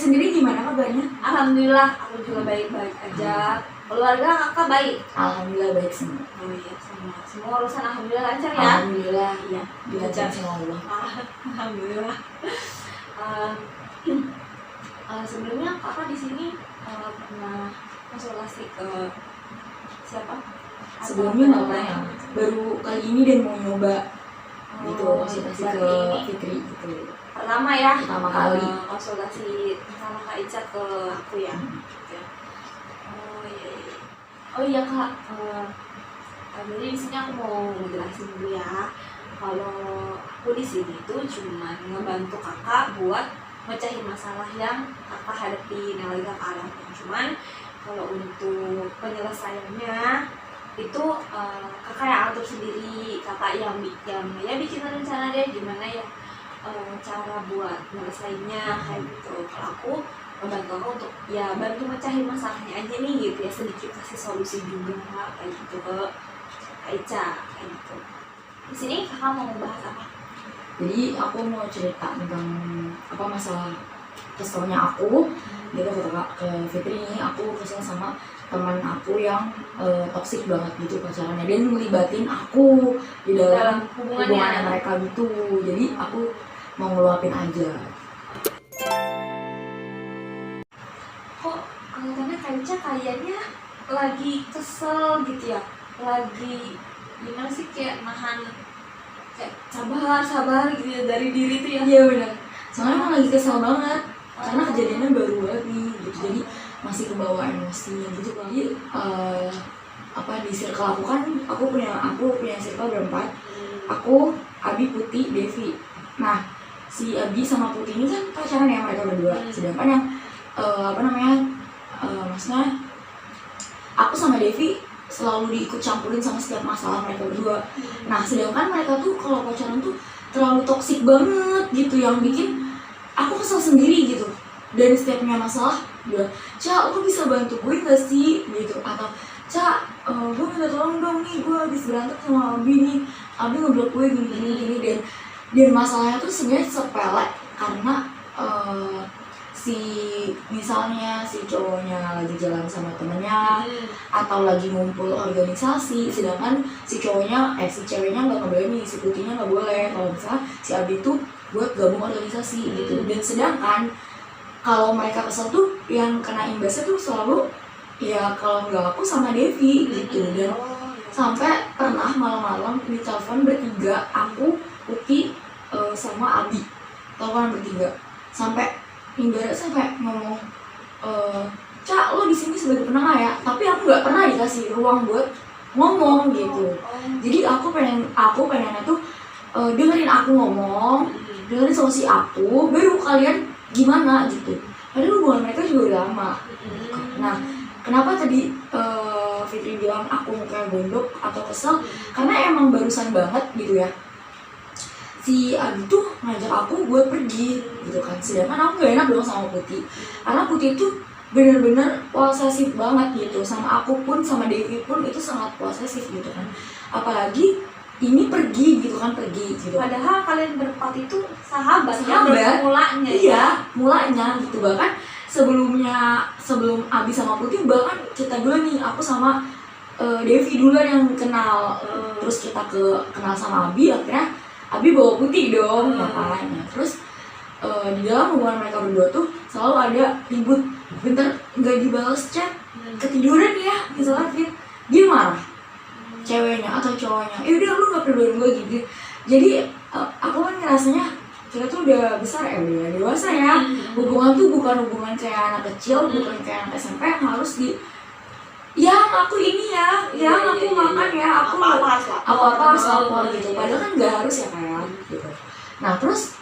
sendiri gimana kabarnya? Alhamdulillah, aku juga baik-baik aja. Keluarga kakak baik? Alhamdulillah baik semua. Oh iya, semua urusan alhamdulillah lancar ya? Alhamdulillah, iya. Dilancar sama Allah. Alhamdulillah. Sebelumnya kakak di sini pernah konsultasi ke siapa? Sebelumnya nggak pernah, baru kali ini dan mau nyoba gitu konsultasi ke Fitri gitu. Pertama ya? Pertama kali. Konsultasi sama Kak Ica ke aku ya. Oh iya Kak, jadi di sini aku mau ngejelasin dulu ya. Kalau aku di sini tuh cuma ngebantu kakak buat mecahin masalah yang kakak hadapin yang lagi kakak hadapin. Cuman kalau untuk penyelesaiannya itu kakak yang atur sendiri, kakak yang ya bikin rencana deh gimana ya cara buat nyelesainnya kayak gitu. Kalau aku membantu aku untuk ya bantu mecahin masalahnya aja nih gitu ya, sedikit kasih solusi juga kayak gitu ke Kak Ica kayak gitu. Di sini kakak mau membahas apa? Jadi aku mau cerita tentang apa masalah keselnya aku gitu ke Fitri ini. Aku kesel sama teman aku yang toksik banget gitu pacarannya, dan ngelibatin aku di dalam hubungannya mereka gitu. Jadi aku mau ngeluapin aja. Kok kelihatannya Kak Ica kayaknya lagi kesel gitu ya, lagi gimana sih, kayak nahan, kayak sabar gitu ya dari diri tuh ya. Iya benar, soalnya emang lagi kesel banget karena kejadiannya baru banget nih gitu, jadi masih kebawa emosi gitu. Jadi apa di circle aku kan aku punya circle berempat, aku, Abi, Putih, Devi. Nah si Abi sama Putih ini kan pacaran ya mereka berdua, sedangkan yang maksudnya aku sama Devi selalu diikut campurin sama setiap masalah mereka berdua. Nah sedangkan mereka tuh kalau pacaran tuh terlalu toksik banget gitu, yang bikin aku kesel sendiri gitu. Dan setiap punya masalah bilang, "Ca, lu bisa bantu gue gak sih?" gitu, atau "Ca, gue minta tolong dong nih, gue habis berantem sama Abi nih, Abi ngeblok gue gini." Dan masalahnya tuh sebenarnya sepele karena misalnya si cowoknya lagi jalan sama temennya atau lagi ngumpul organisasi, sedangkan si ceweknya nggak ngebolehin, si Putihnya nggak boleh kalau misalnya si Abi tuh buat gabung organisasi gitu. Dan sedangkan kalau mereka kesel tuh yang kena imbasnya tuh selalu ya kalau nggak aku sama Devi gitu. Dan sampai pernah malam-malam ditelepon bertiga, aku, Putih, sama Abi, telepon bertiga sampai ngomong, "Ca, lo di sini sebagai penengah ya," tapi aku nggak pernah dikasih ruang buat ngomong gitu. Jadi aku pengennya tuh dengerin aku ngomong, dengerin solusi aku, baru kalian gimana gitu. Padahal hubungan mereka juga udah lama. Nah kenapa tadi Fitri bilang aku mukanya gondok atau kesel, karena emang barusan banget gitu ya si Abi tuh ngajak aku buat pergi gitu kan, sedangkan aku gak enak dong sama Putih karena Putih tuh bener-bener posesif banget gitu sama aku pun, sama Devi pun itu sangat posesif gitu kan, apalagi ini pergi gitu. Padahal kalian berempat itu sahabat. Mulanya. Iya, mulanya gitu. Bahkan sebelum Abi sama Putih bahkan kita dulu nih, aku sama Devi duluan yang kenal. Terus kita kenal sama Abi, akhirnya Abi bawa Putih dong, makanya. Terus di dalam hubungan mereka berdua tuh selalu ada ribut, bentar nggak dibalas chat, ketiduran ya, misalnya dia marah, ceweknya atau cowoknya, udah lu nggak perlu gue gitu. Jadi aku kan ngerasanya kita tuh udah besar ya, udah dewasa ya. Hubungan tuh bukan hubungan kayak anak kecil, bukan kayak anak SMP yang harus aku ini ya, aku makan ya, aku apa harus lapor gitu. Padahal kan nggak harus ya kayak gitu. Nah terus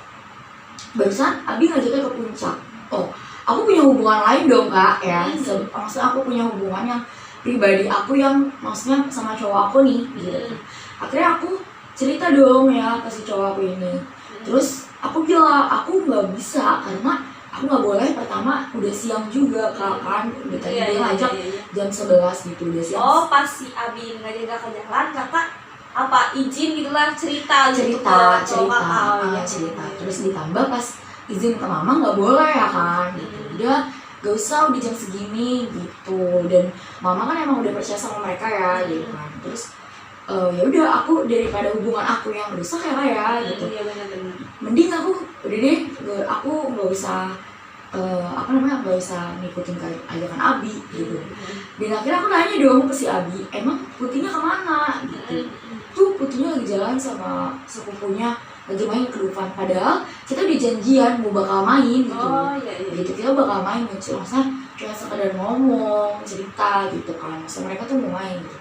barusan Abi ngajaknya ke puncak. Oh, aku punya hubungan lain dong kak ya. Maksudnya aku punya hubungan yang pribadi aku yang maksudnya sama cowok aku nih gitu. Akhirnya aku cerita dong ya ke si cowok aku ini. Terus aku bilang aku nggak bisa karena aku nggak boleh, pertama udah siang juga kan, udah tadi dia ngajak jam 11 gitu, udah siang. Oh pas si Abi ngajak ke jalan kakak apa izin gitulah cerita. Terus ditambah pas izin ke mama nggak boleh ya kan gitu. udah gak usah udah jam segini gitu. Dan mama kan emang udah percaya sama mereka ya gitu kan. Terus ya udah aku daripada hubungan aku yang rusak ya gitu, Iya benar-benar. mending aku udah deh aku nggak usah nggak usah ngikutin ajakan Abi gitu. Dan akhirnya aku nanya dong ke si Abi, emang Putihnya kemana gitu. Tuh Putihnya lagi jalan sama sepupunya, lagi main ke Dufan, padahal kita udah janjian mau bakal main gitu. Oh iya iya. Gitu kita bakal main gitu, masa cuma sekedar ngomong cerita gitu kan, masa mereka tuh mau main gitu.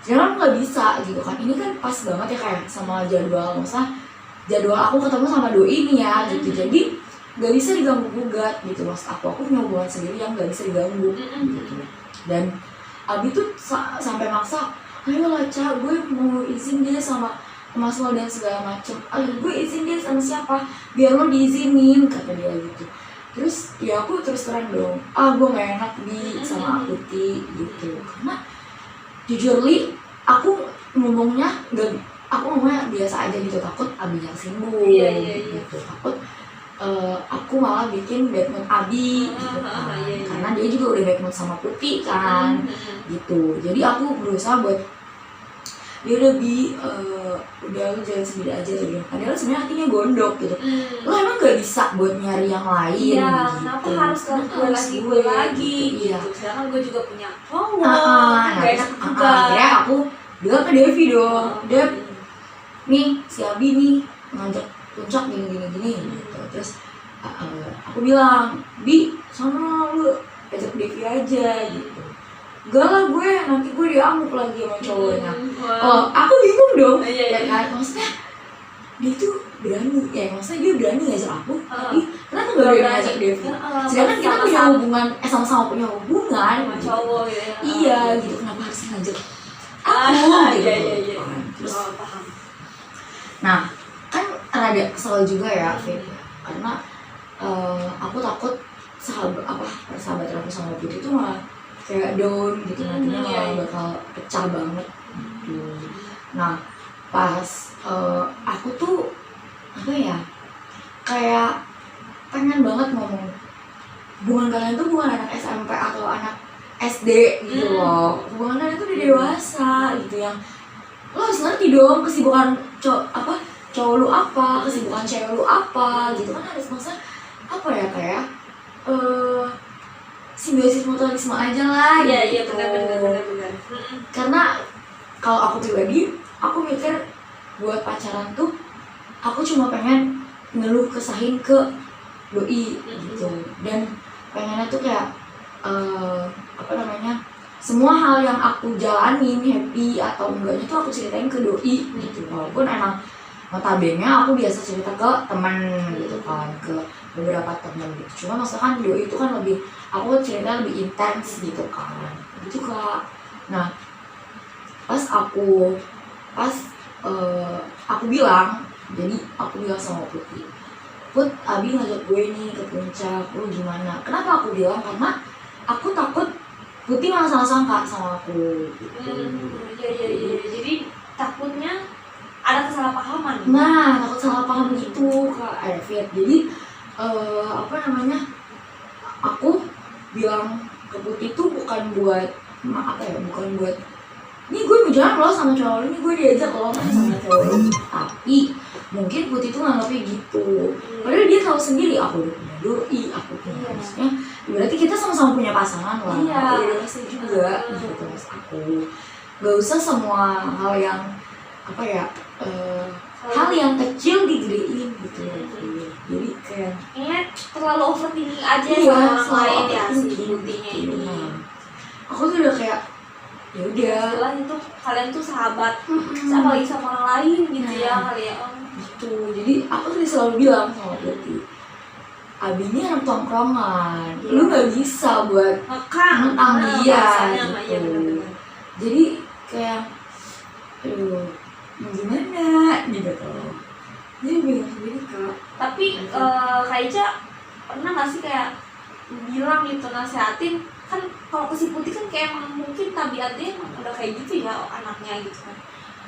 Jangan nggak bisa gitu kan, ini kan pas banget ya kayak sama jadwal, masa jadwal aku ketemu sama doi ini ya gitu. Jadi nggak bisa diganggu gugat gitu, mas aku punya hubungan sendiri yang nggak bisa diganggu gitu. Dan Abi tuh sampai maksa, ayo lah Ca, gue mau izin dia sama Mas lo dan segala macem. Ayo gue izin dia sama siapa, biar lo diizinin, kata dia gitu. Terus ya aku terus terang dong, gue nggak enak di sama Akuti gitu, karena jujur li aku ngomongnya biasa aja gitu, takut Abi yang singgung gitu, takut aku malah bikin bad mood Abi gitu kan. Karena dia juga udah bad mood sama Putih kan gitu. Jadi aku berusaha buat dia lebih udah lu jalan sendiri aja gitu. Padahal sebenarnya hatinya gondok gitu. Lo emang gak bisa buat nyari yang lain Iya, gitu. kenapa harus gue lagi gitu. Iya. gitu. Sedangkan gue juga punya cowok, Nah, akhirnya aku bilang ke Devi dong, Dev, nih si Abi nih ngajak puncak gini gitu. Terus aku bilang, Bi, sama lu ajak Devi aja gitu. Gak lah gue, nanti gue diamuk lagi sama cowoknya. Aku bingung dong, ya kan, maksudnya dia tuh berani, ya maksudnya dia berani ngajak aku, tapi kenapa gak berani ngajak Devi? Sedangkan kita punya hubungan, sama-sama punya hubungan sama cowok ya. Iya gitu, kenapa harus ngajak aku gitu. Iya. Terus Paham. nah kan rada kesel juga ya Fit, karena aku takut persahabatan aku sama Putih itu malah kayak down gitu, nantinya malah bakal pecah banget gitu. Nah pas aku tuh apa ya, kayak pengen banget ngomong, hubungan kalian tuh bukan anak SMP atau anak SD gitu loh, hubungan kalian tuh udah dewasa gitu, yang lo harus ngerti dong kesibukan cowok lu apa, kesibukan cewek lu apa gitu kan, harus maksudnya apa ya, kayak simbiosis mutualisme aja lah gitu. Iya benar. Karena kalau aku pribadi, aku mikir buat pacaran tuh aku cuma pengen ngeluh kesahin ke doi gitu, dan pengennya tuh kayak semua hal yang aku jalanin happy atau enggaknya tuh aku ceritain ke doi gitu. Walaupun emang notabene aku biasa cerita ke teman gitu kan, ke beberapa teman gitu. Cuma maksudnya kan doi itu kan lebih, aku cerita lebih intens gitu kan gitu Kak. Nah pas aku bilang, jadi aku bilang sama Putih, Put, Abi ngajak gue nih ke puncak, lu gimana? Kenapa aku bilang? Karena aku takut Putih malah salah sangka sama aku gitu. Iya. Jadi takutnya ada kesalahpahaman. Nah, takut salah paham gitu Kak Evit. Jadi aku bilang ke Putih tuh bukan buat ini gue mau jalan loh sama cowok lu, ini gue diajak loh kan sama cowok lu, tapi mungkin Putih tuh nganggapnya gitu. Padahal dia tahu sendiri aku udah punya doi, aku punya maksudnya berarti kita sama-sama punya pasangan lah. Iya. Dewasa juga gitu mas aku. Gak usah semua hal yang hal yang kecil digedein gitu. Jadi kayak terlalu overthinking aja sama orang lain ya si Putihnya ini. Aku tuh udah kayak ya udah. Setelah itu kalian tuh sahabat, apalagi sama orang lain gitu ya kali ya. Gitu. Jadi aku tuh selalu bilang sama Putih, Abi ini anak tongkrongan, lu nggak bisa buat mentang dia gitu. Jadi kayak gimana gitu tuh. Jadi bingung sendiri Kak. Tapi Kak Ica pernah nggak sih kayak bilang gitu, nasehatin, kan kalau ke si Putih kan kayak emang mungkin tabiatnya emang udah kayak gitu ya anaknya gitu kan.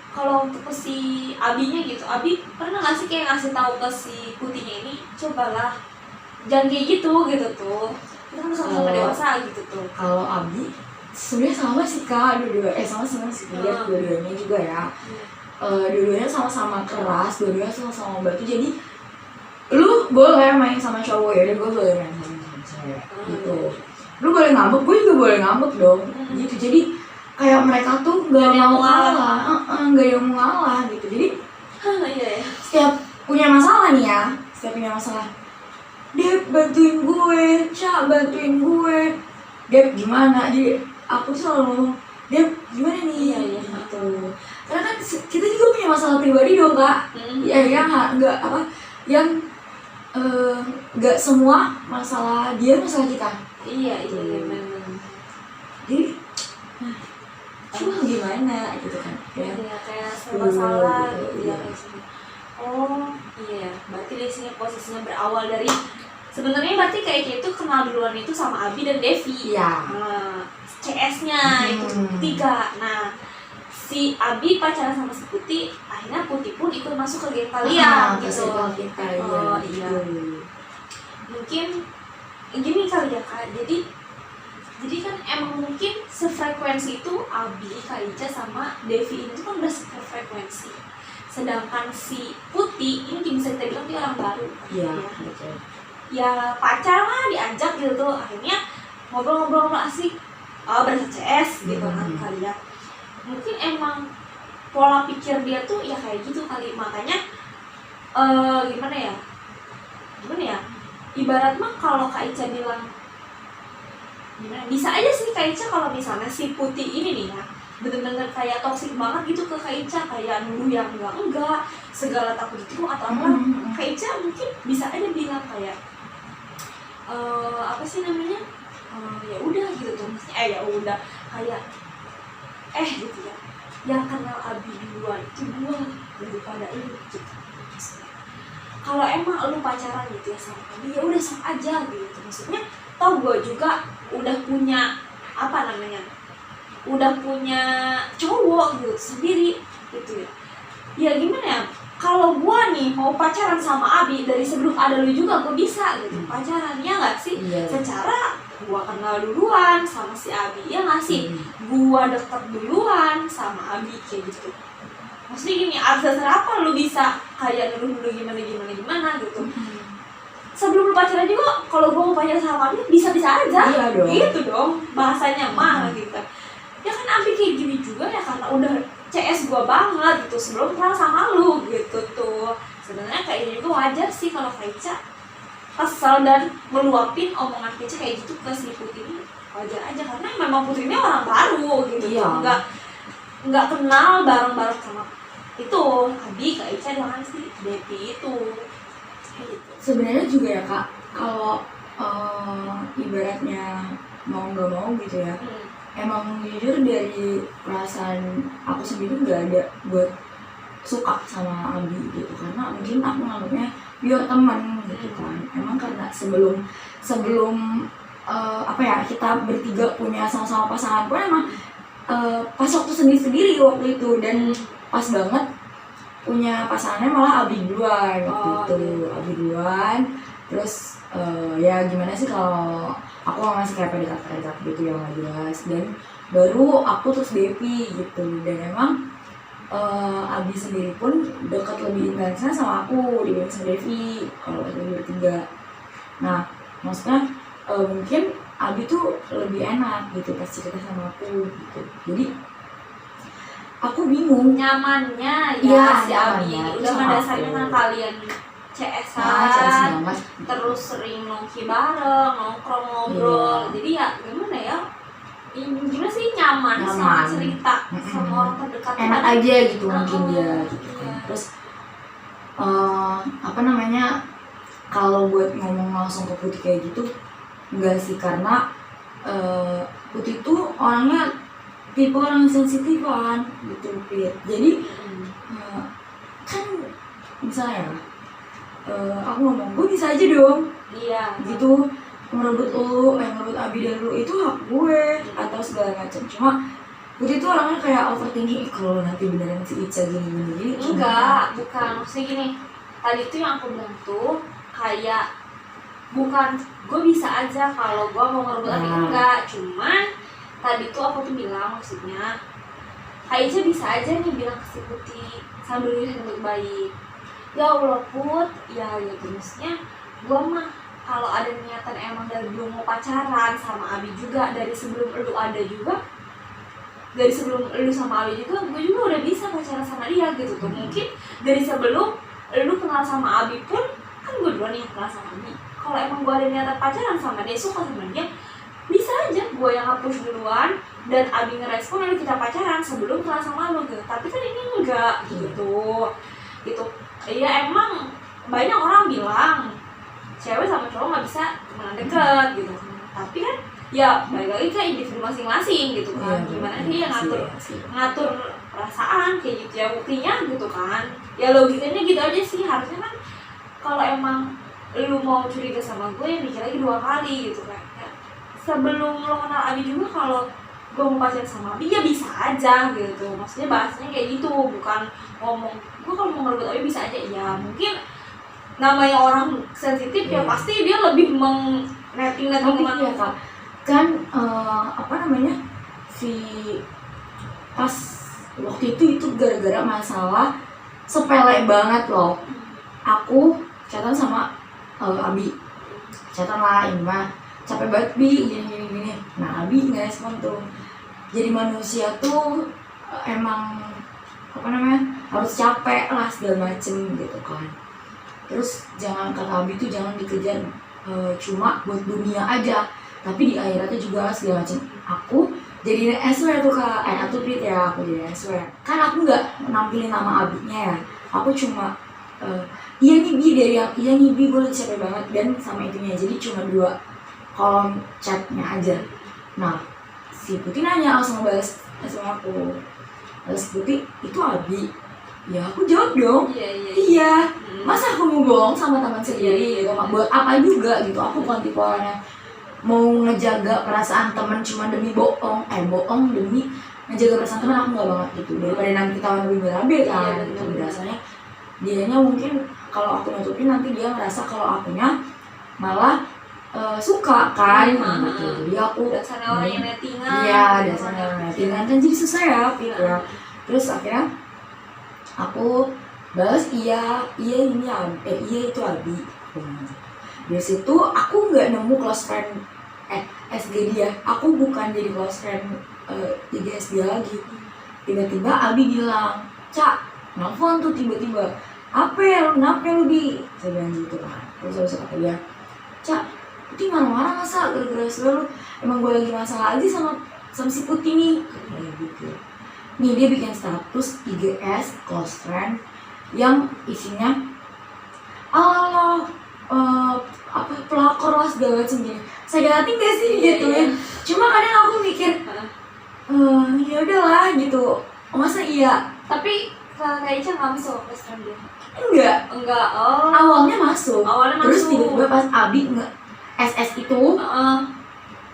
Kalau untuk ke si Abinya gitu, Abi pernah nggak sih kayak ngasih tahu ke si Putihnya ini, cobalah jangan kayak gitu tuh. kita kan sama-sama dewasa gitu tuh. Kalau Abi sebenarnya sama sih kak, sama sih lihat dua-duanya juga ya. Dua-duanya sama-sama keras, dua-duanya sama-sama membantu. Jadi lu boleh main sama cowok ya, dan gue boleh main sama cewek gitu. Lu boleh ngambek, gue juga boleh ngambek dong gitu. Jadi kayak mereka tuh gak mau ngalah, gak yang mau ngalah gitu. Jadi Iya ya. setiap punya masalah nih ya, Dep bantuin gue, Ca bantuin gue, Dep gimana? Jadi aku selalu ngomong, Dep gimana nih? Iya. Gitu. Karena kan kita juga punya masalah pribadi dong kak. Ya yang nggak apa, yang nggak semua masalah dia masalah kita. Iya benar. Jadi cuma gimana gitu kan? Ya kayak serba salah gitu ya. Oh iya, berarti di sini posisinya berawal dari sebenarnya berarti kayak itu kenal duluan itu sama Abi dan Devi. Iya. CS-nya itu tiga. Nah, si Abi pacaran sama si Putih, akhirnya Putih pun ikut masuk ke geng kalian gitu. Iya. Mungkin gini kali ya kak. Jadi kan emang mungkin sefrekuensi itu Abi, Kak Ica sama Devi itu kan udah sefrekuensi. Sedangkan si Putih ini bisa kita bilang dia orang baru. Iya. Ya pacar lah diajak gitu tuh, akhirnya ngobrol-ngobrol asik. Berasa CS gitu kan kali ya. Mungkin emang pola pikir dia tuh ya kayak gitu kali, makanya gimana ya ibarat mah kalau Kak Ica bilang gimana, bisa aja sih Kak Ica kalau misalnya si Putih ini nih ya bener-bener kayak toksik banget gitu ke Kak Ica, kayak nuduh yang enggak segala takut itu atau apa. Kak Ica mungkin bisa aja bilang kayak apa sih namanya, ya udah gitu tuh, maksudnya ya udah kayak gitu ya, yang kenal Abi duluan itu gua daripada ini gitu. Kalau emang lu pacaran gitu ya sama Abi, ya udah sok aja gitu, maksudnya tau gue juga udah punya udah punya cowok gitu sendiri gitu ya. Ya gimana ya, kalau gue nih mau pacaran sama Abi dari sebelum ada lu juga gue bisa gitu pacaran, ya nggak sih? Secara gue kenal duluan sama si Abi, ya nggak sih? Gue deket duluan sama Abi kayak gitu. Maksudnya gini, atas dasar apa lu bisa kayak nuduh gimana gitu. Sebelum lu pacaran juga, kalau gue mau pacaran sama Abi bisa-bisa aja. Iya dong. Gitu dong bahasanya mah gitu. Ya kan Abi kayak gini juga ya karena udah CS gue banget gitu sebelum kenal sama lu gitu tuh. Sebenarnya kayak juga wajar sih kalau Kaica kesel dan meluapin omongan Kaica kayak gitu ke si Putih ini, wajar aja karena memang Putih ini orang baru gitu. Iya. Nggak kenal bareng-bareng sama itu Abi, Kaica dengan si Devi itu. Sebenarnya juga ya kak, kalau ibaratnya mau nggak mau gitu ya, emang jujur dari perasaan aku sendiri nggak ada buat suka sama Abi gitu, karena mungkin aku nganggapnya biar teman gitu kan. Emang karena sebelum apa ya, kita bertiga punya sama-sama pasangan pun emang pas waktu sendiri waktu itu, dan pas banget punya pasangannya malah Abi duluan waktu itu. Abi duluan, terus ya gimana sih kalau aku ngasih kayak PDKT gitu yang gak jelas, dan baru aku terus Devi gitu. Dan emang Abi sendiri pun dekat lebih intensnya sama aku dibanding sama Devi kalau kita bertiga. Nah maksudnya mungkin Abi tuh lebih enak gitu pas cerita sama aku gitu. Jadi aku bingung nyamannya ya si Abi udah mendasarnya kan kalian CS-an, terus sering nongki bareng, nongkrong ngobrol. Jadi ya gimana ya, gimana sih, nyaman. Sama cerita sama orang terdekat, enak aja gitu mungkin dia gitu kan. Terus apa namanya, kalau buat ngomong langsung ke Putih kayak gitu enggak sih, karena Putih tuh orangnya tipe orang sensitif kan gitu Pit. Jadi kan misalnya aku ngomong gue bisa aja dong gitu ngerebut Abi dan lu, itu hak gue atau segala macam. Cuma Putih tuh orangnya kayak overthinking, kalau nanti beneran si Ica gini bukan maksudnya gini, tadi tuh yang aku bilang tuh kayak bukan gue bisa aja kalau gue mau ngerebut Abi, enggak. Cuman tadi tuh aku tuh bilang maksudnya Kaiza bisa aja nih bilang ke si Putih sambil disambut baik, ya Allah Put, ya gitu maksudnya gue mah kalau ada niatan emang dari dulu mau pacaran sama Abi juga, dari sebelum lu ada juga, dari sebelum lu sama Abi juga, gue juga udah bisa pacaran sama dia gitu tuh. Mungkin dari sebelum lu kenal sama Abi pun kan gue duluan yang kenal sama Abi. Kalau emang gue ada niatan pacaran sama dia, suka sama dia, bisa aja gue yang nge-push duluan dan Abi ngerespon lalu kita pacaran sebelum kenal sama lu gitu. Tapi kan ini enggak gitu. Gitu. Ya emang banyak orang bilang cewek sama cowok nggak bisa temenan deket gitu. Tapi kan ya balik lagi ke individu masing-masing gitu kan. Gimana dia ngatur perasaan kayak gitu ya, buktinya gitu kan. Ya logikanya gitu aja sih, harusnya kan kalau emang lu mau curiga sama gue ya mikir lagi 2 kali gitu kan. Ya, sebelum lo kenal Abi juga kalau gue mau pacaran sama Abi ya bisa aja gitu. Maksudnya bahasanya kayak gitu, bukan ngomong gue kalau mau ngerebut Abi bisa aja. Ya mungkin namanya orang sensitif ya pasti dia lebih netting ya Kak. Kan apa namanya, si pas waktu itu gara-gara masalah sepele banget loh, aku chatan sama Abi, chatan lah, ini mah capek banget Bi, gini. Nah Abi nggak respon tuh. Jadi manusia tuh emang apa namanya harus capek lah segala macem gitu kan. Terus jangan, kata Abi tuh jangan dikejar cuma buat dunia aja, tapi di akhiratnya juga segala macem. Aku jadi SW tuh Kak, aku Prit ya, aku jadi SW. Kan aku nggak nampilin nama Abinya ya, aku cuma iya nih Bi dari aku, iya nih Bi gue lagi capek banget, dan sama itunya. Jadi cuma 2 kolom chatnya aja. Nah si Putih nanya, langsung ngebales sama aku, balas Putih itu Abi. Ya aku jawab dong, iya. Masa aku mau bohong sama teman sendiri gitu, buat apa juga gitu. Aku bukan tipe orang yang mau ngejaga perasaan teman cuma demi bohong demi ngejaga perasaan teman, aku nggak banget gitu. Daripada nanti ketahuan lebih berabe kan gitu. Biasanya dianya mungkin kalau aku nutupin nanti dia ngerasa kalau akunya malah suka kan gitu. Jadi aku dasarnya orang yang nettingan. Iya, dasarnya orang nettingan kan jadi susah ya gitu ya. Terus akhirnya aku balas iya ini Abi, iya itu Abi. Dari situ aku nggak nemu close friend SG dia, aku bukan jadi close friend IGS dia lagi. Tiba-tiba Abi bilang, Cak, nelfon tuh tiba-tiba, apa ya lu, kenapa lu Bi? Saya bilang gitu kan. Terus habis kata dia, Cak, Putih marah-marah masa gara-gara selalu, emang gue lagi masalah aja sama si Putih nih kayak gitu. Nih dia bikin status IGS close friend yang isinya Allah apa pelakor lah segala macam gini. Sakit hati gak sih gitu ya? Cuma kadang aku mikir ya udahlah gitu, masa iya. Tapi kayaknya nggak masuk close friend dia. Enggak. Oh. Awalnya masuk. Terus masuk. tiba-tiba pas Abi SS itu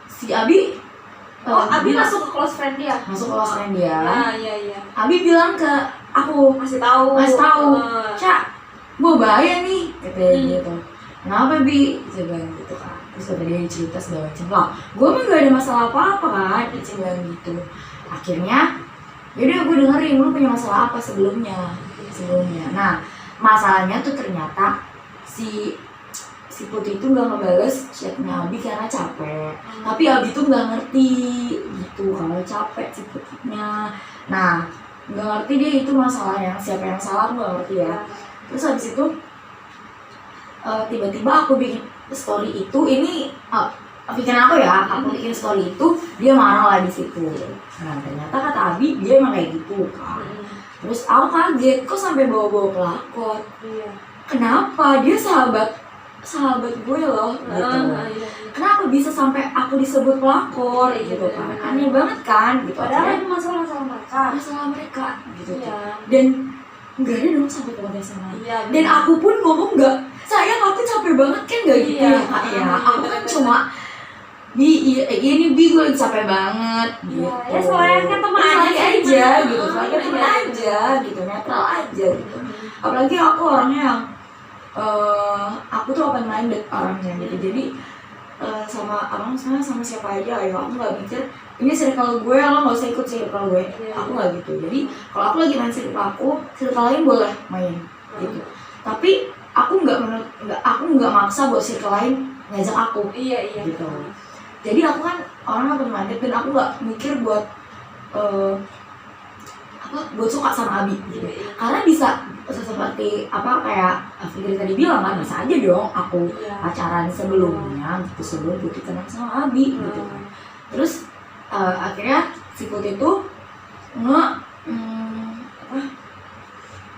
si Abi Abi masuk ke close friend dia. Masuk ke close friend dia. Iya. Abi bilang ke aku, masih tahu. Cak, mau bahaya nih katanya gitu. Kenapa Bi? Saya bilang gitu kan. Terus kata dia cerita segala macam lah. Gue mah gak ada masalah apa-apa kan. Dia bilang gitu. Akhirnya yaudah gue dengerin, lu punya masalah apa sebelumnya. Nah masalahnya tuh ternyata si Putih itu nggak ngebales chatnya Abi karena capek. Tapi Abi tuh nggak ngerti gitu kalau capek si Putihnya. Nah nggak ngerti dia itu masalah yang siapa yang salah, nggak ngerti ya. Terus habis itu tiba-tiba aku bikin story itu, ini pikiran aku ya, aku bikin story itu dia marah lah di situ. Nah ternyata kata Abi dia emang kayak gitu kan. Terus aku kaget kok sampai bawa-bawa pelakor. Kenapa? Dia sahabat gue loh gitu. Kenapa bisa sampai aku disebut pelakor gitu kan? Aneh banget kan gitu. Padahal itu masalah mereka gitu. Dan nggak ada dong sampai keluarga sama. Dan bener. aku pun ngomong nggak, sayang aku capek banget kan, nggak gitu ya Kak ya. Aku kan cuma ini Bi gue lagi capek banget gitu. Ya selayaknya teman aja gitu, netral aja gitu. Apalagi aku orangnya yang aku tuh open minded orangnya gitu. Jadi sama siapa aja ayo, aku nggak mikir ini circle gue, lo nggak usah ikut circle gue. Aku nggak gitu. Jadi kalau aku lagi main circle lain boleh main gitu. Tapi aku nggak maksa buat circle lain ngajak aku. Iya Gitu. Jadi aku kan orang open minded dan aku nggak mikir buat buat suka sama Abi gitu. Karena bisa seperti kayak Fikri tadi bilang kan, bisa aja dong aku pacaran sebelumnya gitu, sebelum Putih kenal sama Abi gitu kan. Terus akhirnya si Putih itu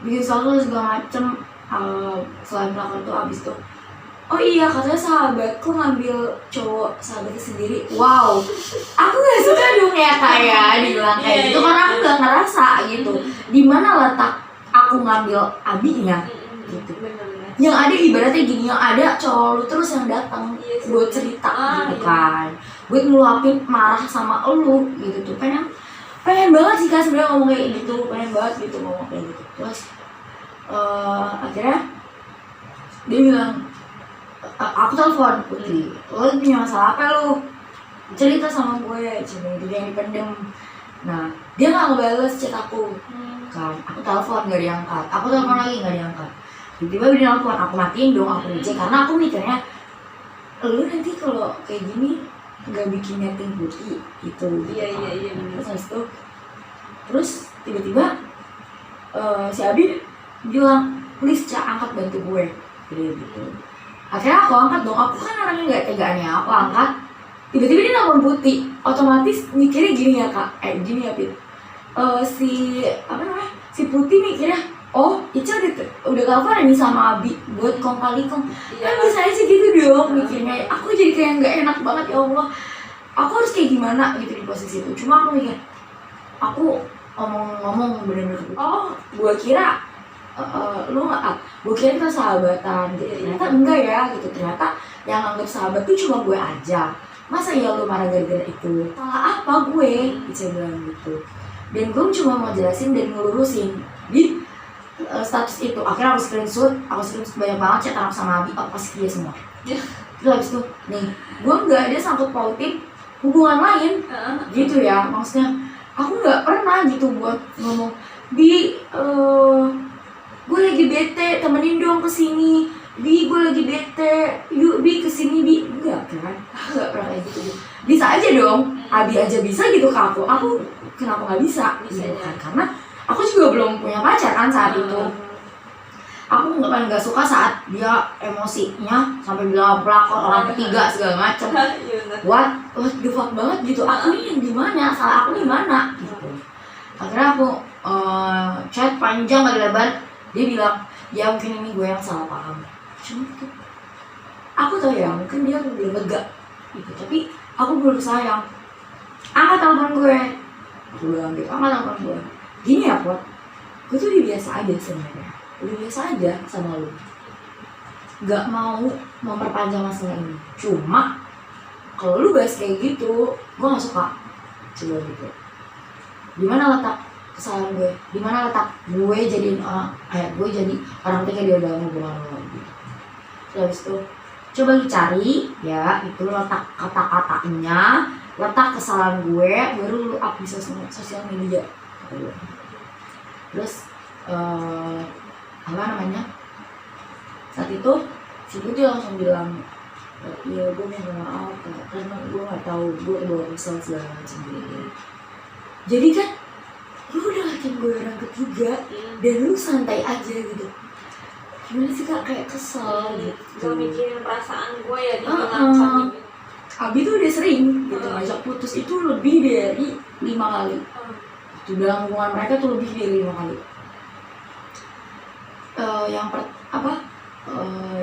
bikin sesuatu segala macem, selain melakukan itu abis itu oh iya katanya sahabatku ngambil cowok sahabatnya sendiri. Wow, aku gak suka dong ya kayak dibilang kayak gitu karena aku gak ngerasa gitu di mana letak aku ngambil abinya gitu. Yang ada ibaratnya gini, yang ada cowok lu terus yang datang buat cerita gitu kan, buat ngeluapin marah sama lu gitu tuh. Pengen banget sih kan sebenarnya ngomong kayak gitu, pengen banget gitu ngomong kayak gitu. Terus akhirnya dia bilang, aku telepon Putri, lo punya masalah apa lu? Cerita sama gue, cuma itu yang dipendem. Nah, dia nggak ngebales chat aku, kan? Aku telepon nggak diangkat, aku telepon lagi nggak diangkat. Tiba-tiba dia telepon, aku matiin dong, aku reject karena aku mikirnya, lu nanti kalau kayak gini nggak bikin netting Putri itu. Iya. Terus tiba-tiba si Abi bilang, please Ca, angkat bantu gue, gitu. Akhirnya aku angkat dong, aku kan orangnya nggak tegaan ya, aku angkat. Tiba-tiba dia nelfon Putih, otomatis mikirnya gini ya kak, gini ya Pit. Si Putih mikirnya, oh Ica udah telepon nih sama Abi buat kong kali kong. Kan bisa aja gitu dong mikirnya. Aku jadi kayak nggak enak banget, ya Allah. Aku harus kayak gimana gitu di posisi itu. Cuma aku mikir, aku ngomong bener-bener, oh gue kira lu nggak, gue kira kita sahabatan gitu. Ternyata enggak ya gitu. Ternyata yang anggap sahabat tuh cuma gue aja. Masa ya lu marah gara-gara itu? Salah apa gue? Bisa bilang gitu. Dan gue cuma mau jelasin dan ngelurusin di status itu. Akhirnya aku screenshot banyak banget chat anak sama Abi, aku kasih dia semua. Terus habis itu, nih gue nggak ada sangkut pautin hubungan lain gitu ya. Maksudnya aku nggak pernah gitu buat ngomong gue lagi bete, temenin dong kesini. Bi, gue lagi bete, yuk Bi kesini Bi. Enggak kan, aku gak pernah kayak gitu. Bisa aja dong, Abi aja bisa gitu ke aku kenapa gak bisa gitu kan. Karena aku juga belum punya pacar kan saat itu. Aku gak suka saat dia emosinya sampai bilang pelakor orang ketiga segala macam. What the fuck banget gitu. Aku ini yang dimana, salah aku dimana gitu. Akhirnya aku chat panjang kali lebar. Dia bilang, ya mungkin ini gue yang salah paham. Cuma gitu. Aku tahu ya, mungkin dia belum lega gitu. Tapi aku belum sayang. Angkat telepon gue. Aku bilang gitu, angkat telepon gue. Gini ya Pot, gue tuh udah biasa aja sebenarnya. Udah biasa aja sama lu. Gak mau memperpanjang masalah ini. Cuma kalau lu bahas kayak gitu, gue gak suka. Coba gitu. Dimana letak kesalahan gue? Dimana letak gue jadiin gue jadi orang ketiga di dalam hubungan lo gitu. Terus habis itu coba dicari ya itu letak kata-katanya, letak kesalahan gue, baru lu up di sosial media. Terus saat itu si Putih langsung bilang, iya gue minta maaf karena gue nggak tahu gue bawa kesal segala macam gitu. Jadi kan lu udah ngatain gue orang ketiga dan lu santai aja gitu. Gimana sih kak, kayak kesel gitu. Gak mikirin perasaan gue ya di tengah. Abi tuh udah sering gitu ngajak putus itu lebih dari 5 kali. Itu dalam hubungan mereka tuh lebih dari 5 kali.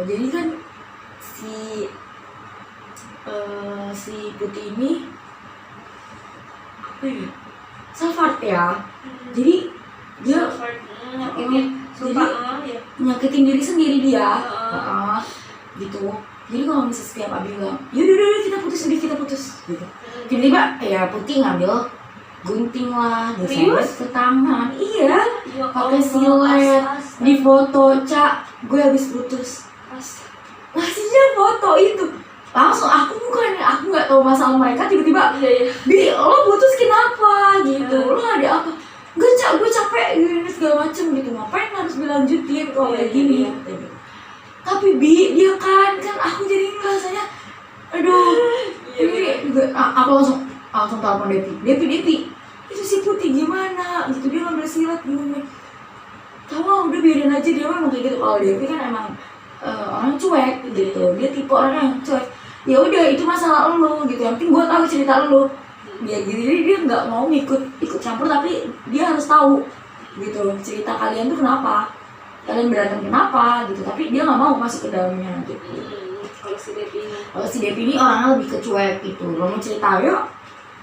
Jadi kan si Putih ini apa ya? Self-hurt ya. Jadi dia nyakitin diri sendiri dia. Gitu. Jadi kalau misalnya setiap Abi bilang, yaudah kita putus gitu. Tiba-tiba ya Putih ngambil gunting lah, diseret ke tangan. Iya. Ya pakai Allah, silet, astaga. di foto, Cak, gue habis putus. Ngasihnya foto itu. Langsung aku nggak tahu masalah mereka, tiba-tiba, Iya. Bi, lo putus kenapa gitu? Lo ada apa? Enggak, Cak, gue capek gini segala macem gitu. Ngapain harus dilanjutin kalau kayak gini? Gitu. Tapi Bi, dia kan aku jadi rasanya, aduh, ini juga aku langsung telepon Depi, itu si Putih gimana? Gitu, dia ngambil silat gimana? Kamu udah biarin aja, dia memang kayak gitu. Kalau Depi kan emang orang cuek gitu, dia tipe orang yang cuek. Ya udah, itu masalah lo gitu, yang penting gue tahu cerita lo. Ya gitu, jadi dia nggak mau ikut campur, tapi dia harus tahu gitu cerita kalian tuh kenapa, kalian berantem kenapa gitu, tapi dia nggak mau masuk ke dalamnya gitu. Kalau si Depi ini orangnya lebih ke cuek gitu, lo mau cerita yuk,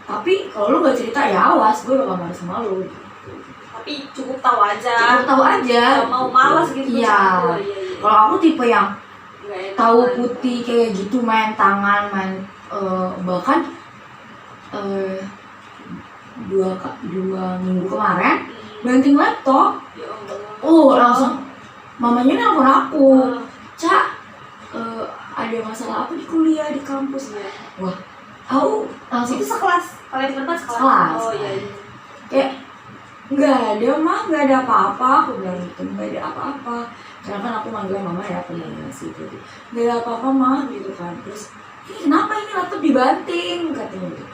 tapi kalau lo nggak cerita ya awas, gue bakal marah sama lo gitu. Tapi cukup tahu aja. Gak mau malas gitu. Iya. Kalau aku tipe yang tahu kan. Putih kayak gitu, main tangan, bahkan 2 minggu kemarin banting laptop. Ya Allah. Langsung mamanya nelfon aku, Cak, ada masalah apa di kuliah di kampus? Wah, aku langsung Itu sekelas, kalian berempat sekelas. Oh iya. Kayak nggak ada mah, nggak ada apa-apa, aku bilang gitu, nggak ada apa-apa. Karena kan aku manggil mama ya, pengen sih gitu, nggak ada apa-apa mah gitu kan. Terus ini kenapa ini laptop dibanting katanya gitu.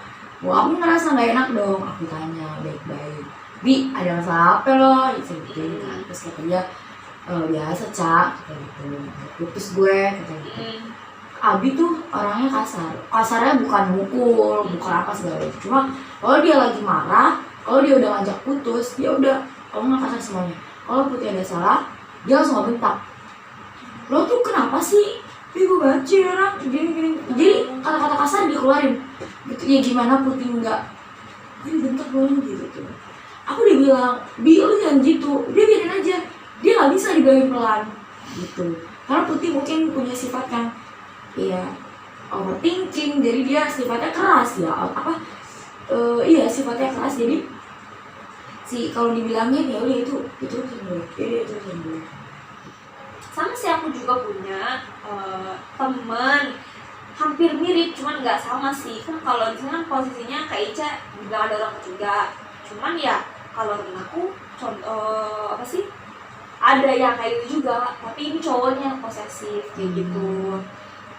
Wah, aku ngerasa nggak enak dong. Aku tanya baik-baik, Bi, ada masalah apa lo? Gitu kan. Terus kata dia, biasa Cak, kayak gitu, putus gue katanya gitu. Abi tuh orangnya kasarnya bukan mukul, bukan apa segala macam. Cuma kalau dia lagi marah, kalau dia udah ngajak putus, dia udah nggak kasar semuanya. Kalau Putih ada salah, dia langsung ngebentak. Lo tuh kenapa sih? Gue benci orang gini. Jadi kata-kata kasar dikeluarin. Gitu ya, gimana Putih nggak? Gue dibentak banget gitu. Aku udah bilang, Bi, lo jangan gitu. Dia biarin aja. Dia nggak bisa dibilangin pelan gitu. Karena Putih mungkin punya sifat yang overthinking, jadi dia sifatnya keras ya. Sifatnya keras, jadi kalau dibilangin ya udah itu sembuh. Sama sih, aku juga punya teman hampir mirip, cuman nggak sama sih. Kan kalau di sini kan posisinya Kak Ica juga ada orang ketiga. Cuman ya kalau temen aku contoh ada yang kayak gitu juga, tapi ini cowoknya posesif kayak gitu.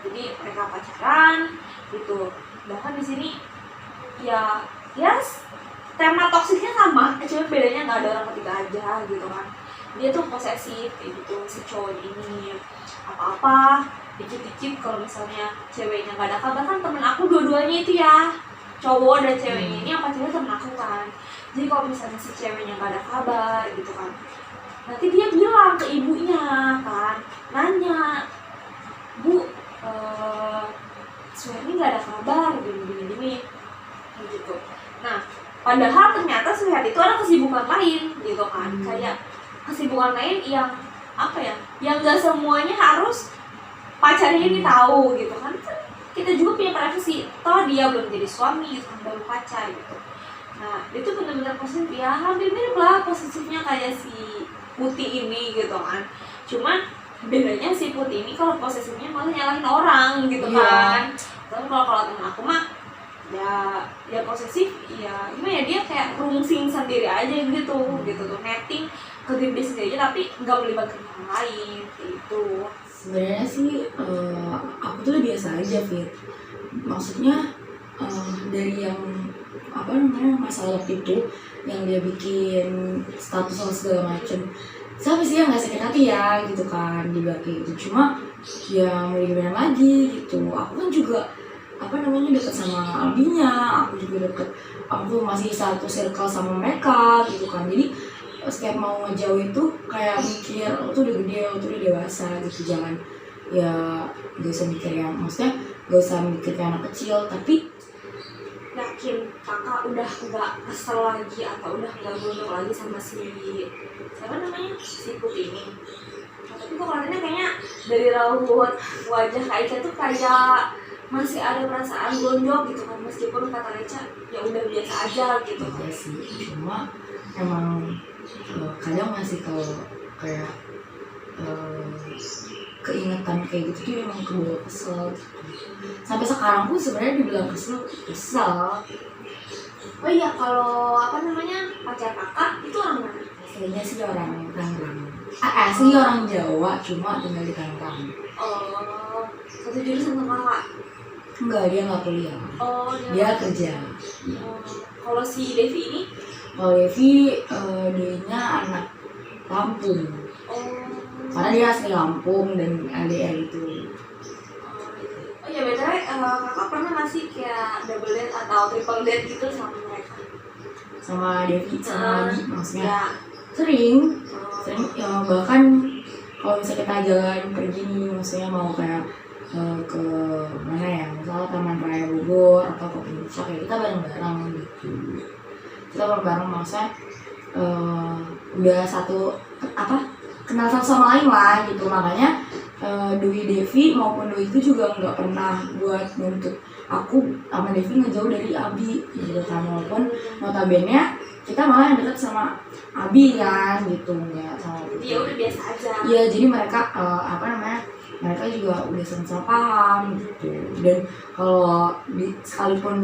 Jadi mereka pacaran gitu. Bahkan di sini ya tema toksiknya sama, cuma bedanya nggak ada orang ketiga aja gitu kan. Dia tuh posesif kayak gitu si cowok ini, apa-apa dikit-dikit kalau misalnya ceweknya nggak ada kabar. Kan temen aku dua-duanya itu ya, cowok dan ceweknya ini yang pacarnya temen aku kan. Jadi kalau misalnya si ceweknya nggak ada kabar gitu kan, nanti dia bilang ke ibunya kan, nanya, Bu, Suherni nggak ada kabar gini gitu. Nah, padahal ternyata Suherni itu ada kesibukan lain gitu kan. Kayak kesibukan lain yang yang nggak semuanya harus pacarnya ini tahu gitu kan. Kita juga punya privasi, toh dia belum jadi suami gitu kan, baru pacar gitu. Nah, itu benar-benar positif ya, hampir mirip lah positifnya kayak si Putih ini gitu kan. Cuman bedanya si Putih ini kalau posesifnya malah nyalahin orang gitu kan. Tapi kalau temen aku mah ya posesif ya gimana ya, dia kayak rungsing sendiri aja gitu tuh, netting ke diri dia sendiri aja tapi nggak melibatkan orang lain gitu. Sebenarnya sih aku tuh biasa aja, Fit. Maksudnya dari yang masalah itu yang dia bikin status atau segala macem, siapa sih yang nggak sakit hati ya gitu kan dibilang kayak gitu. Cuma ya mau gimana lagi gitu, aku kan juga deket sama Albinya, aku juga aku masih satu circle sama mereka gitu kan. Jadi setiap mau ngejauh itu kayak mikir, lo tuh udah gede, lo tuh udah dewasa gitu, jangan gak usah mikir yang, maksudnya gak usah mikir kayak anak kecil. Tapi yakin kakak udah nggak kesel lagi atau udah nggak gondok lagi sama si Putih ini. Tapi kok kelihatannya kayaknya dari raut wajah Kak Ica tuh kayak masih ada perasaan gondok gitu kan, meskipun kata Ica ya udah biasa aja gitu. iya sih, cuma emang kadang masih kalau kayak keingetan kayak gitu tuh emang kebawa kesel gitu. Sampai sekarang pun sebenarnya dibilang kesel. Oh iya, kalau apa namanya pacar kakak itu orang mana? Aslinya sih orang Tangerang. Asli orang Jawa, cuma tinggal di Tangerang. Oh, satu jurusan sama kakak? Enggak, dia nggak kuliah. Oh, Dia kerja. Oh, kalau si Devi ini? Kalau Devi, dia anak Lampung. Oh. Karena dia asli Lampung dan LDR itu. Oh ya, btw kakak pernah nggak sih kayak double date atau triple date gitu sama mereka? Sama Devi, sama Adi maksudnya. Ya. Sering Oh. ya, bahkan kalau misalnya kita jalan pergi nih, maksudnya mau kayak ke mana ya, misalnya Taman Raya Bogor atau ke Puncak, ya kita bareng-bareng gitu. Kita bareng-bareng maksudnya udah satu kenal satu sama lain lah gitu. Makanya Dwi Devi maupun Dwi itu juga nggak pernah buat nuntut aku sama Devi ngejauh dari Abi gitu kan, walaupun notabene kita malah yang deket sama Abi kan gitu, nggak sama Dia udah biasa aja. Iya, jadi mereka mereka juga udah sama-sama paham gitu. Dan kalau sekalipun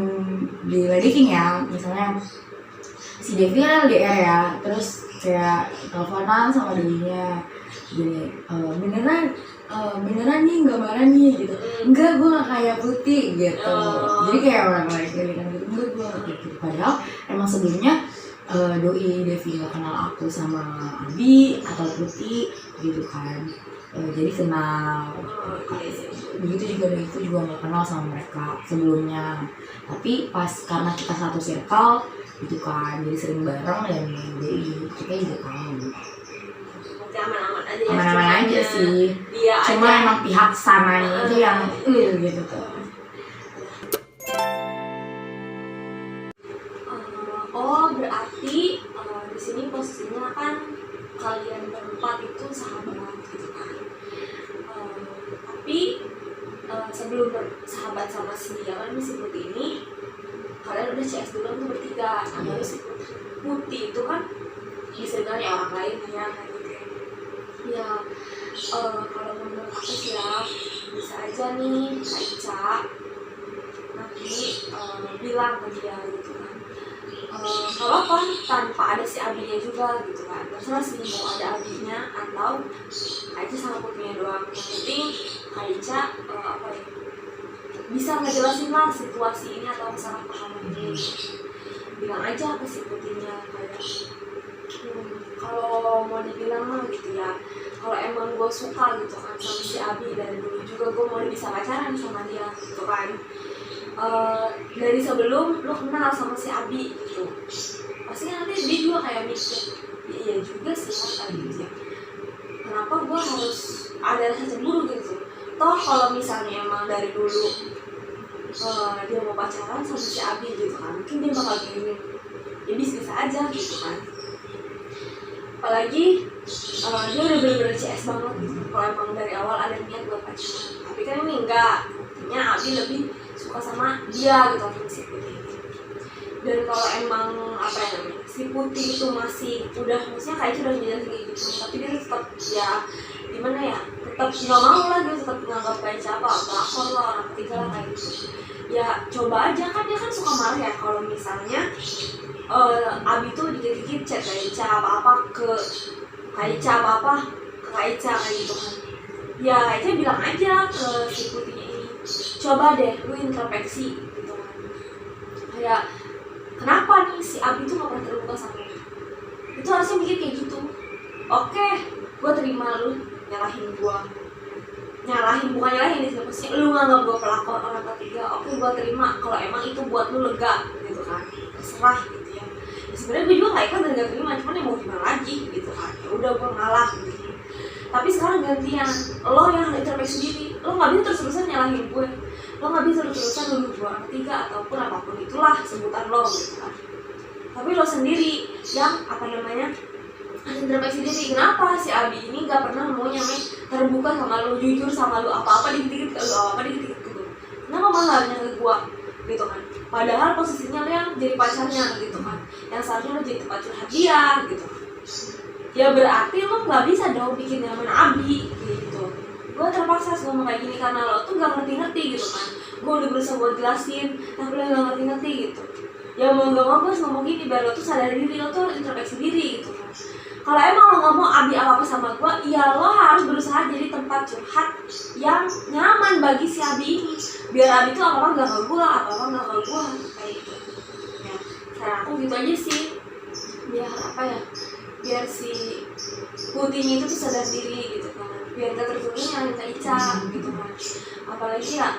diledekin ya, misalnya si Devi kan LDR ya, terus kayak teleponan sama Dewinya gini, beneran nih nggak marah nih gitu. Enggak, gue nggak kayak Putih gitu. Jadi kayak orang lain kan gitu, enggak, gue nggak kayak gitu. Padahal emang sebelumnya Doi Devi nggak kenal aku sama Abi atau Putih gitu kan. Jadi kenal. Begitu juga Doi itu juga nggak kenal sama mereka sebelumnya. Tapi pas karena kita satu circle gitu kan, jadi sering bareng dan Doi kita juga tahu. Aman-aman aja ya. Aman-aman aja sih. Dia Cuma aja. emang pihak sananya itu yang gitu tuh. Oh, berarti di sini posisinya kan kalian berempat itu sahabat gitu kan. Tapi sebelum bersahabat sama si si Putih ini, kalian udah CS dulu tuh bertiga. Nah, si Putih itu kan bisa dibilang ya orang lain ya kayak gitu ya. Ya, kalau menurut aku sih ya, bisa aja nih Kak Ica nanti bilang ke dia gitu kan. Kalau apa tanpa ada si Abinya juga gitu kan, terserah sih mau ada Abinya atau aja sama Putihnya doang. Yang penting Kak Ica bisa ngejelasin lah situasi ini atau kesalahpahaman ini. Bilang aja ke si Putihnya kayak kalau mau dibilang mah gitu ya, kalau emang gue suka gitu kan sama si Abi dari dulu juga gue mau bisa pacaran sama dia gitu kan. Dari sebelum lo kenal sama si Abi gitu, pasti nanti dia juga kayak mikir, iya juga sih kan gitu ya, kenapa gue harus ada rasa cemburu gitu. Toh kalau misalnya emang dari dulu dia mau pacaran sama si Abi gitu kan, mungkin dia bakal gini, ya bisa aja gitu kan. Apalagi dia udah bener-bener CS banget gitu. Kalau emang dari awal ada niat buat pacaran, tapi kan ini enggak, artinya Abi lebih suka sama dia gitu kan si Putih. Dan kalau emang si Putih itu masih maksudnya kayak udah menjadi kayak gitu, tapi dia tetap ya gimana ya, tetap nggak mau lah, dia tetap nganggap kayak siapa pelakor lah, orang ketiga lah kayak gitu. Ya coba aja kan, dia kan suka marah ya kalau misalnya Abi tuh dikit-dikit chat Kak Ica apa-apa ke Kak Ica apa-apa ke Kak Ica kayak gitu kan. Ya Kak Ica bilang aja ke si Putihnya ini, coba deh lu introspeksi gitu kan. Kayak kenapa nih si Abi tuh gak pernah terbuka sama lu? Itu harusnya mikir kayak gitu. Oke, gue terima lu nyalahin gue, bukan nyalahin sih, maksudnya lu nganggap gue pelakor orang ketiga. Oke, gue terima kalau emang itu buat lu lega gitu kan, terserah gitu ya. Sebenarnya gue juga nggak ikhlas dan nggak terima, cuman ya mau gimana lagi gitu kan, ya udah gue ngalah gitu. Tapi sekarang gantian, lo yang harus introspeksi diri. Lo nggak bisa terus-terusan nyalahin gue, lo nggak bisa terus-terusan nuduh gue orang ketiga ataupun apapun itulah sebutan lo gitu kan. Tapi lo sendiri yang introspeksi diri. Kenapa si Abi ini nggak pernah mau terbuka sama lo, jujur sama lo, apa-apa dikit-dikit ke lo, apa-apa dikit-dikit ke lo. Kenapa malah harusnya ke gue? gitu kan. Padahal posisinya lo yang jadi pacarnya gitu kan, yang seharusnya lo jadi tempat curhat dia gitu. Ya berarti lo nggak bisa dong bikin nyaman Abi gitu. Gue terpaksa harus ngomong kayak gini karena lo tuh gak ngerti-ngerti gitu kan. Gue udah berusaha buat jelasin tapi lo gak ngerti-ngerti gitu. Ya mau gak mau gue harus ngomong gini biar lo tuh sadar diri, lo tuh harus introspeksi diri gitu kan. Kalau emang lo gak mau Abi apa-apa sama gue, ya lo harus berusaha jadi tempat curhat yang nyaman bagi si Abi ini. Biar Abi tuh apa-apa gak ke gue, apa-apa gak ke gue, kayak gitu. Ya, cara aku gitu aja sih. Biar apa ya, biar si putihnya itu tuh sadar diri gitu kan. Biar gak tertulis nyalain Kak Ica gitu kan. Apalagi ya,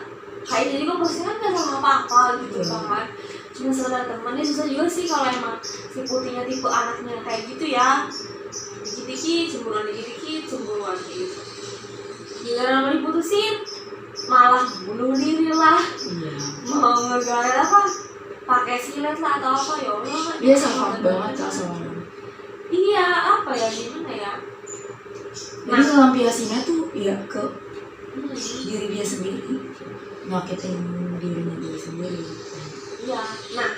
Kak Ica juga posisinya kan gak sama apa-apa gitu kan. Cuma sekedar temannya. Susah juga sih kalau emang si putihnya tipe anaknya kayak gitu ya, dikit-dikit cemburuan kayak gitu. Giliran mau diputusin malah bunuh diri lah, mau ngegaret apa pakai silet lah atau apa, ya Allah. Dia sangat banget Kak sama orang. Iya, apa ya, gimana ya, jadi ngelampiasinnya tuh ya ke diri dia sendiri, nyakitin dirinya dia sendiri. Iya, nah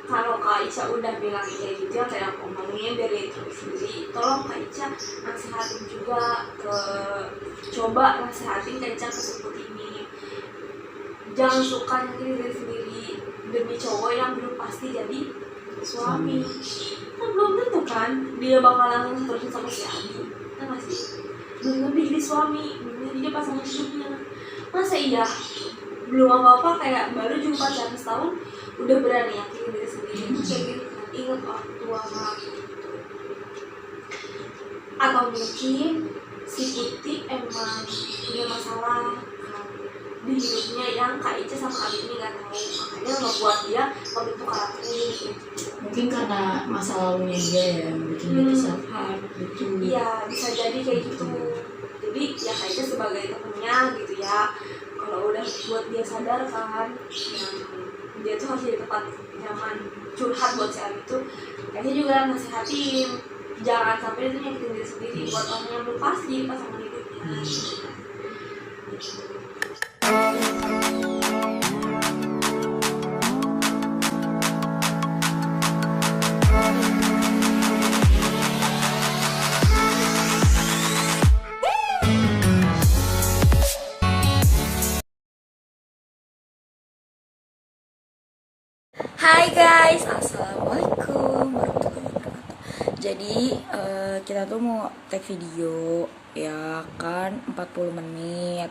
kalau Kak Ica udah bilang kayak gitu ya, kayak aku ngomongnya dari terus sendiri, tolong Kak Ica nasihatin juga ke, coba nasihatin Kak Ica ke sebut ini, jangan suka nyakitin diri sendiri demi cowok yang belum pasti jadi suami. Kan belum tentu kan dia bakalan terusin sama si Abi, kan masih belum jadi suami, belum jadi pasangan hidupnya. Masa iya belum apa-apa, kayak baru juga pacaran setahun udah berani yakin diri sendiri kayak gitu kan. Ingat orang tua kan. Atau mungkin si Putih emang punya masalah kan di hidupnya yang Kak Ica sama Abi ini gak tahu, makanya ngebuat dia membentuk karakter ini gitu. Mungkin karena masa lalunya dia ya yang bikin dia tuh self hard gitu. Iya, bisa jadi kayak gitu. Jadi ya Kak Ica sebagai temennya gitu ya, kalau udah buat dia sadar kan, yang dia tuh harus jadi tempat nyaman curhat buat si Abi tuh, kayaknya juga nasihatin jangan sampai itu nyakitin diri sendiri buat orang yang belum pasti pasangan hidupnya. Hai guys, assalamualaikum warahmatullahi wabarakatuh. Jadi kita tuh mau take video ya kan 40 menit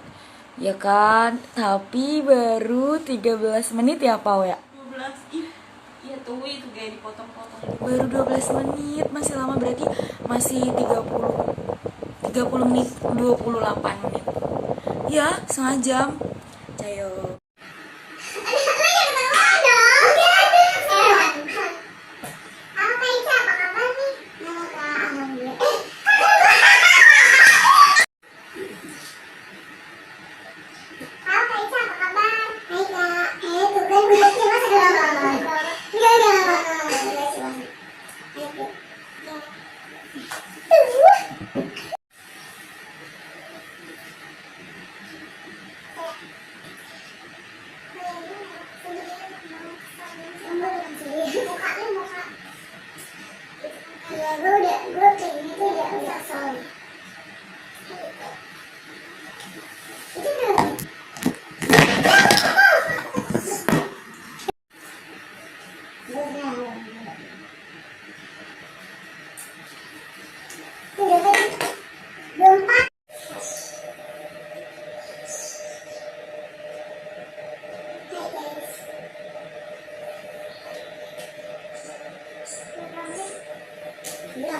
ya kan, tapi baru 13 menit ya Pau ya. 12 iya tuh itu kayak dipotong-potong. Baru 12 menit, masih lama, berarti masih 30 menit, 28 menit. Ya, setengah jam. Cayo. Iya,